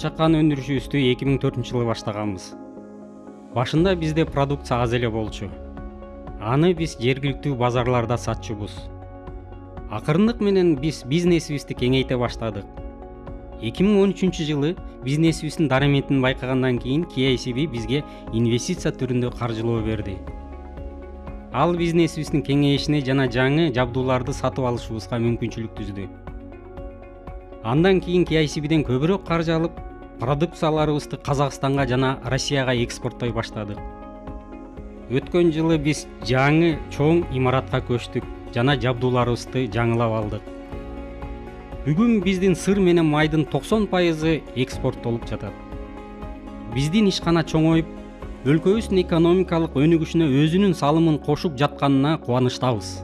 чакан өндүрүшүбүздү 2004-жылы баштаганбыз. Башында бизде продукция аз эле болчу. Аны биз жергиликтүү базарларда сатчубуз. Акырындык менен биз бизнесибизди кеңейте баштадык. 2013-жылы бизнесибиздин дараметін байкагандан кийин KICB бизге инвестиция түрүндө каржылоо берди. Ал бизнесибиздин кеңейишине жана жаңы жабдууларды сатып алышыбызга мүмкүнчүлүк түздү. Андан кийин KICBден көбүрөөк каржы алып, продукцияларыбызды Казакстанга жана Россияга экспорттой баштадык. Өткөн жылы биз жаңы чоң имаратка көчтүк жана жабдууларыбызды жаңылап алдык. Бүгүн биздин сыр менен майдын 90% экспорттолуп жатат. Биздин ишкана чоңоюп, өлкөбүздүн экономикалык өнүгүшүнө өзүнүн салымын кошуп жатканына кубанычтабыз.